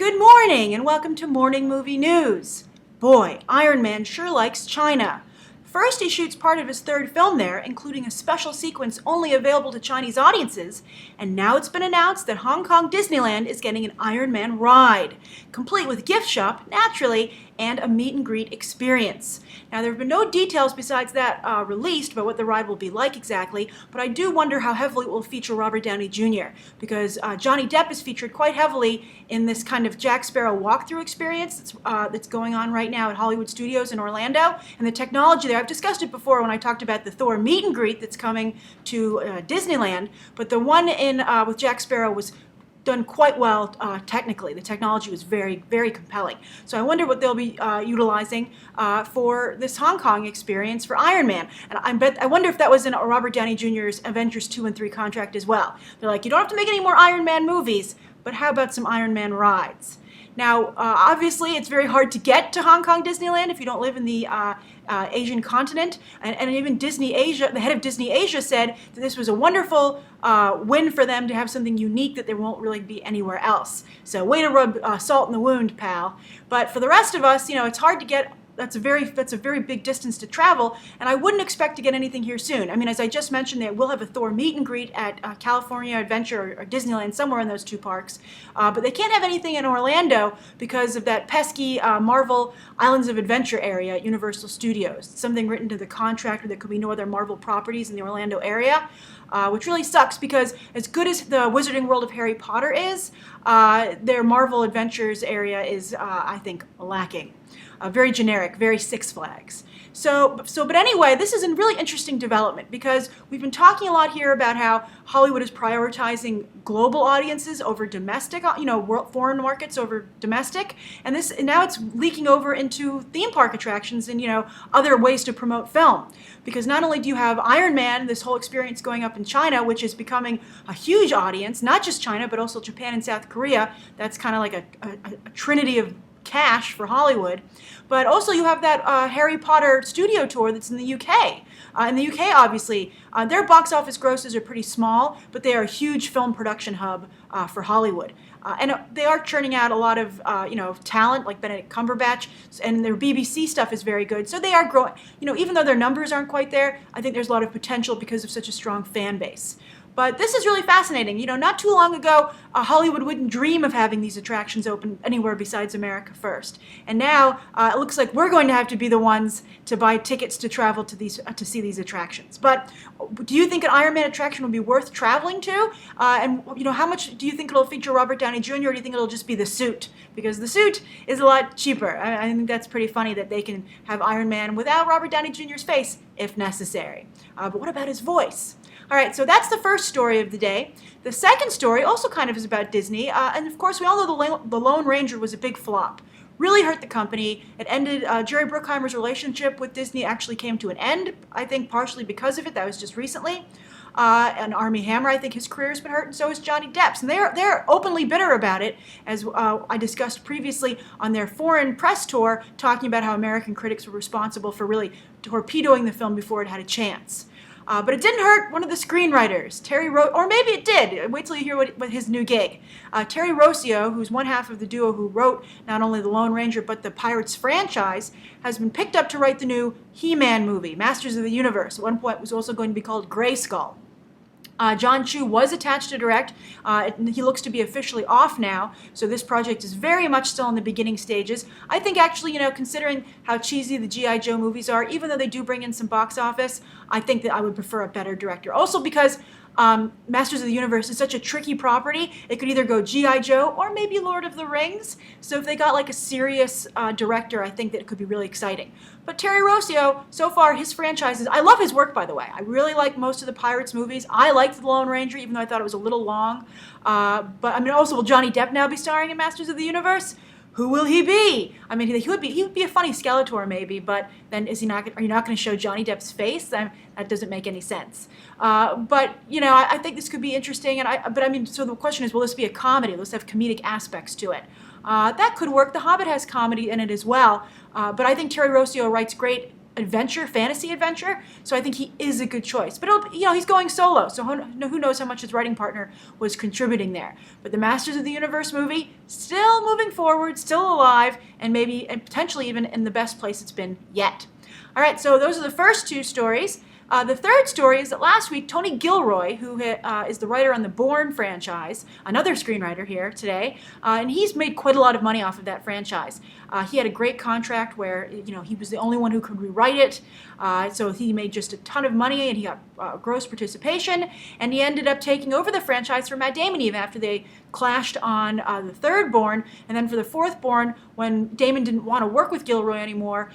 Good morning and welcome to Morning Movie News. Boy, Iron Man sure likes China. First, he shoots part of his third film there, including a special sequence only available to Chinese audiences, and now it's been announced that Hong Kong Disneyland is getting an Iron Man ride, complete with gift shop, naturally, and a meet and greet experience. Now, there have been no details besides that released about what the ride will be like exactly, but I do wonder how heavily it will feature Robert Downey Jr., because Johnny Depp is featured quite heavily in this kind of Jack Sparrow walkthrough experience that's going on right now at Hollywood Studios in Orlando, and the technology there. I've discussed it before when I talked about the Thor meet and greet that's coming to Disneyland, but the one in with Jack Sparrow was done quite well technically. The technology was very, very compelling. So I wonder what they'll be utilizing for this Hong Kong experience for Iron Man. And I wonder if that was in Robert Downey Jr.'s Avengers 2 and 3 contract as well. They're like, you don't have to make any more Iron Man movies, but how about some Iron Man rides? Now, obviously, it's very hard to get to Hong Kong Disneyland if you don't live in the Asian continent. And even Disney Asia, the head of Disney Asia said that this was a wonderful win for them to have something unique that there won't really be anywhere else. So way to rub salt in the wound, pal. But for the rest of us, it's hard to get. That's a very big distance to travel, and I wouldn't expect to get anything here soon. I mean, as I just mentioned, they will have a Thor meet and greet at California Adventure or Disneyland, somewhere in those two parks, but they can't have anything in Orlando because of that pesky Marvel Islands of Adventure area at Universal Studios. Something written to the contract where there could be no other Marvel properties in the Orlando area, which really sucks because as good as the Wizarding World of Harry Potter is, their Marvel Adventures area is, I think, lacking. Very generic, very Six Flags. But anyway, this is a really interesting development because we've been talking a lot here about how Hollywood is prioritizing global audiences over domestic, foreign markets over domestic, and now it's leaking over into theme park attractions and other ways to promote film. Because not only do you have Iron Man, this whole experience going up in China, which is becoming a huge audience, not just China but also Japan and South Korea. That's kind of like a trinity of cash for Hollywood, but also you have that Harry Potter studio tour that's in the UK. In the UK, obviously, their box office grosses are pretty small, but they are a huge film production hub for Hollywood. And they are churning out a lot of, talent, like Benedict Cumberbatch, and their BBC stuff is very good. So they are growing. Even though their numbers aren't quite there, I think there's a lot of potential because of such a strong fan base. But this is really fascinating. Not too long ago, Hollywood wouldn't dream of having these attractions open anywhere besides America first. And now it looks like we're going to have to be the ones to buy tickets to travel to see these attractions. But do you think an Iron Man attraction will be worth traveling to? And how much do you think it'll feature Robert Downey Jr. or do you think it'll just be the suit? Because the suit is a lot cheaper. I think that's pretty funny that they can have Iron Man without Robert Downey Jr.'s face if necessary. But what about his voice? All right, so that's the first story of the day. The second story also kind of is about Disney, and of course we all know the Lone Ranger was a big flop. Really hurt the company. It ended, Jerry Bruckheimer's relationship with Disney actually came to an end, I think partially because of it. That was just recently. And Armie Hammer, I think his career has been hurt, and so has Johnny Depp's. And they're openly bitter about it, as I discussed previously on their foreign press tour, talking about how American critics were responsible for really torpedoing the film before it had a chance. But it didn't hurt one of the screenwriters, or maybe it did. Wait till you hear what his new gig. Terry Rossio, who's one half of the duo who wrote not only The Lone Ranger but the Pirates franchise, has been picked up to write the new He-Man movie, Masters of the Universe. At one point it was also going to be called Grayskull. Jon Chu was attached to direct. He looks to be officially off now, so this project is very much still in the beginning stages. I think actually, considering how cheesy the G.I. Joe movies are, even though they do bring in some box office, I think that I would prefer a better director. Also because Masters of the Universe is such a tricky property, it could either go G.I. Joe or maybe Lord of the Rings. So if they got like a serious director, I think that it could be really exciting. But Terry Rossio, so far, his franchises, I love his work, by the way. I really like most of the Pirates movies. I liked The Lone Ranger, even though I thought it was a little long. Also, will Johnny Depp now be starring in Masters of the Universe? Who will he be? I mean, he would be a funny Skeletor maybe, but then are you not going to show Johnny Depp's face? That doesn't make any sense. I think this could be interesting. So the question is, will this be a comedy? Will this have comedic aspects to it? That could work. The Hobbit has comedy in it as well. But I think Terry Rossio writes great adventure, fantasy adventure. So I think he is a good choice. But he's going solo, so who knows how much his writing partner was contributing there. But the Masters of the Universe movie, still moving forward, still alive, and potentially even in the best place it's been yet. All right, so those are the first two stories. The third story is that last week, Tony Gilroy, who is the writer on the Bourne franchise, another screenwriter here today, and he's made quite a lot of money off of that franchise. He had a great contract where he was the only one who could rewrite it, so he made just a ton of money, and he got gross participation, and he ended up taking over the franchise for Matt Damon even after they clashed on the third Bourne, and then for the fourth Bourne, when Damon didn't want to work with Gilroy anymore,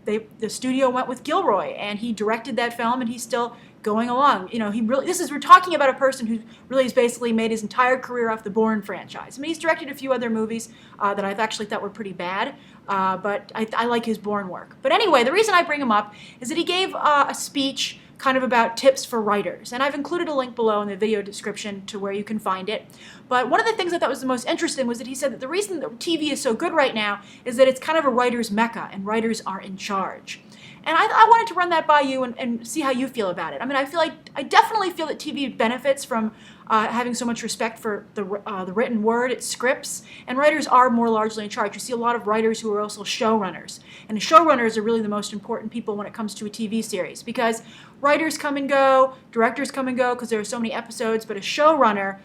the studio went with Gilroy, and he directed that film, and he's still going along. We're talking about a person who really has basically made his entire career off the Bourne franchise. I mean, he's directed a few other movies that I've actually thought were pretty bad, but I like his Bourne work. But anyway, the reason I bring him up is that he gave a speech kind of about tips for writers. And I've included a link below in the video description to where you can find it. But one of the things I thought was the most interesting was that he said that the reason that TV is so good right now is that it's kind of a writer's mecca, and writers are in charge. And I wanted to run that by you and see how you feel about it. I mean, I definitely feel that TV benefits from having so much respect for the written word, its scripts, and writers are more largely in charge. You see a lot of writers who are also showrunners, and the showrunners are really the most important people when it comes to a TV series, because writers come and go, directors come and go because there are so many episodes, but a showrunner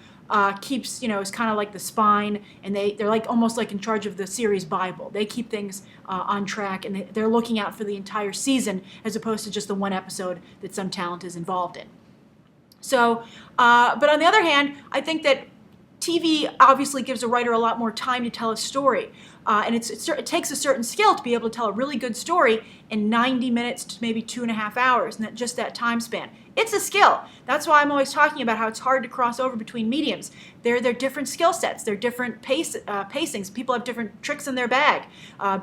keeps, is kind of like the spine, and they're like almost like in charge of the series Bible. They keep things on track, and they're looking out for the entire season as opposed to just the one episode that some talent is involved in. So, but on the other hand, I think that TV obviously gives a writer a lot more time to tell a story. And it takes a certain skill to be able to tell a really good story in 90 minutes to maybe 2.5 hours, and just that time span. It's a skill. That's why I'm always talking about how it's hard to cross over between mediums. They're different skill sets. They're different pacings. People have different tricks in their bag,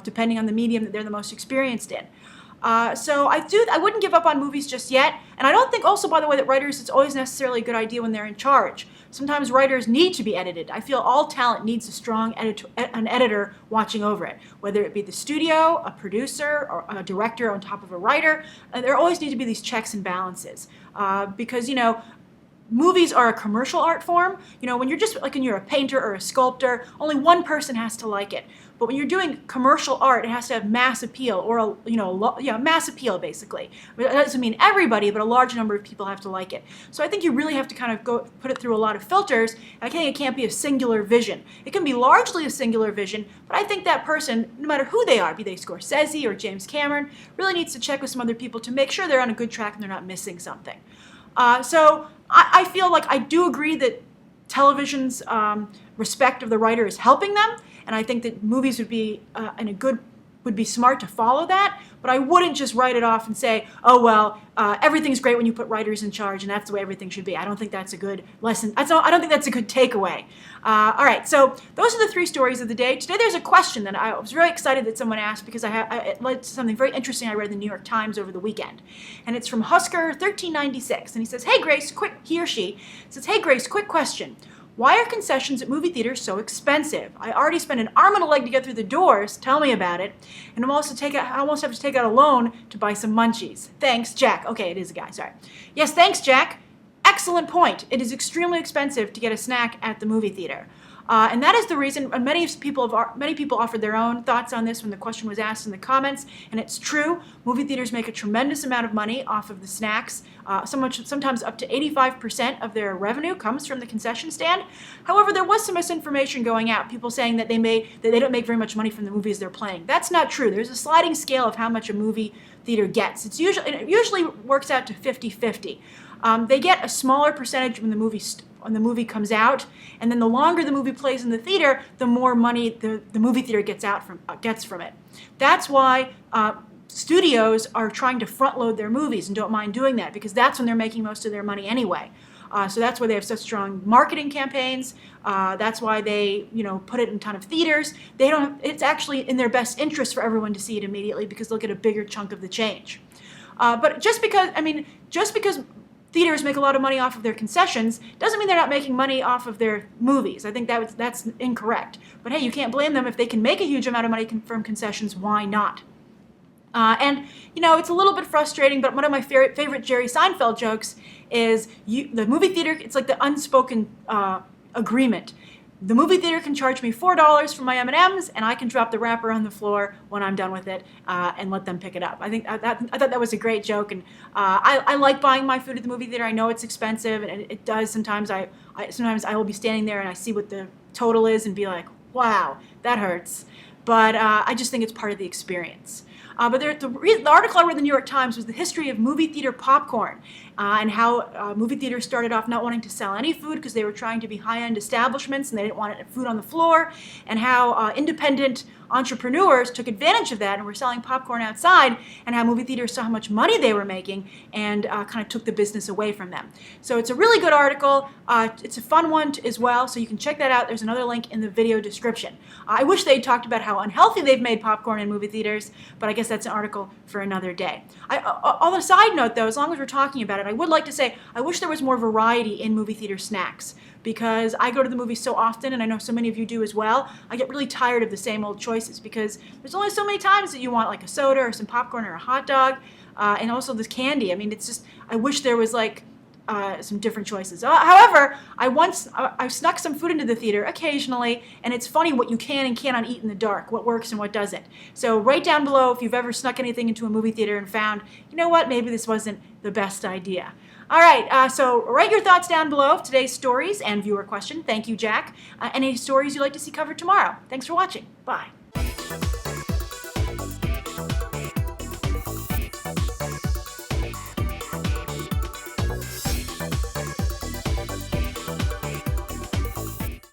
depending on the medium that they're the most experienced in. So I wouldn't give up on movies just yet. And I don't think also, by the way, that writers, it's always necessarily a good idea when they're in charge. Sometimes writers need to be edited. I feel all talent needs a strong an editor watching over it, whether it be the studio, a producer, or a director on top of a writer. There always need to be these checks and balances because, movies are a commercial art form. When you're a painter or a sculptor, only one person has to like it. But when you're doing commercial art, it has to have mass appeal, or mass appeal basically. But that doesn't mean everybody, but a large number of people have to like it. So I think you really have to kind of go put it through a lot of filters. I think it can't be a singular vision. It can be largely a singular vision, but I think that person, no matter who they are, be they Scorsese or James Cameron, really needs to check with some other people to make sure they're on a good track and they're not missing something. So I feel like I do agree that television's respect of the writer is helping them, and I think that movies would be would be smart to follow that. But I wouldn't just write it off and say, oh well, everything's great when you put writers in charge, and that's the way everything should be. I don't think that's a good lesson. I don't think that's a good takeaway. All right, so those are the three stories of the day. Today there's a question that I was very excited that someone asked because it led to something very interesting I read in the New York Times over the weekend. And it's from Husker1396. And he says, hey Grace, he or she says, hey Grace, quick question. Why are concessions at movie theaters so expensive? I already spent an arm and a leg to get through the doors. Tell me about it. And I almost have to take out a loan to buy some munchies. Thanks, Jack. Okay, it is a guy. Sorry. Yes, thanks, Jack. Excellent point. It is extremely expensive to get a snack at the movie theater. And that is the reason, and many people offered their own thoughts on this when the question was asked in the comments, and it's true. Movie theaters make a tremendous amount of money off of the snacks. Sometimes up to 85% of their revenue comes from the concession stand. However, there was some misinformation going out, people saying that they don't make very much money from the movies they're playing. That's not true. There's a sliding scale of how much a movie theater gets. It usually works out to 50-50. They get a smaller percentage when the movie comes out, and then the longer the movie plays in the theater, the more money the movie theater gets from it. That's why studios are trying to front load their movies and don't mind doing that, because that's when they're making most of their money anyway. So that's why they have such strong marketing campaigns. That's why they, put it in a ton of theaters. It's actually in their best interest for everyone to see it immediately because they'll get a bigger chunk of the change. But just because theaters make a lot of money off of their concessions doesn't mean they're not making money off of their movies. I think that's incorrect. But hey, you can't blame them if they can make a huge amount of money from concessions. Why not? And, it's a little bit frustrating, but one of my favorite Jerry Seinfeld jokes is the movie theater, it's like the unspoken agreement. The movie theater can charge me $4 for my M&Ms, and I can drop the wrapper on the floor when I'm done with it and let them pick it up. I thought that was a great joke, and I like buying my food at the movie theater. I know it's expensive, and it does sometimes. Sometimes I will be standing there and I see what the total is and be like, wow, that hurts. But I just think it's part of the experience. But the article I read in the New York Times was the history of movie theater popcorn and how movie theaters started off not wanting to sell any food because they were trying to be high-end establishments and they didn't want food on the floor, and how independent entrepreneurs took advantage of that and were selling popcorn outside, and how movie theaters saw how much money they were making and kind of took the business away from them. So it's a really good article. It's a fun one as well, so you can check that out. There's another link in the video description. I wish they talked about how unhealthy they've made popcorn in movie theaters, but I guess that's an article for another day. On a side note, though, as long as we're talking about it, I would like to say I wish there was more variety in movie theater snacks, because I go to the movies so often, and I know so many of you do as well. I get really tired of the same old choices because there's only so many times that you want like a soda or some popcorn or a hot dog, and also this candy. I mean, it's just, I wish there was like some different choices. However, I snuck some food into the theater occasionally, and it's funny what you can and cannot eat in the dark, what works and what doesn't. So write down below if you've ever snuck anything into a movie theater and found, you know what, maybe this wasn't the best idea. All right, so write your thoughts down below of today's stories and viewer question. Thank you, Jack. Any stories you'd like to see covered tomorrow. Thanks for watching. Bye.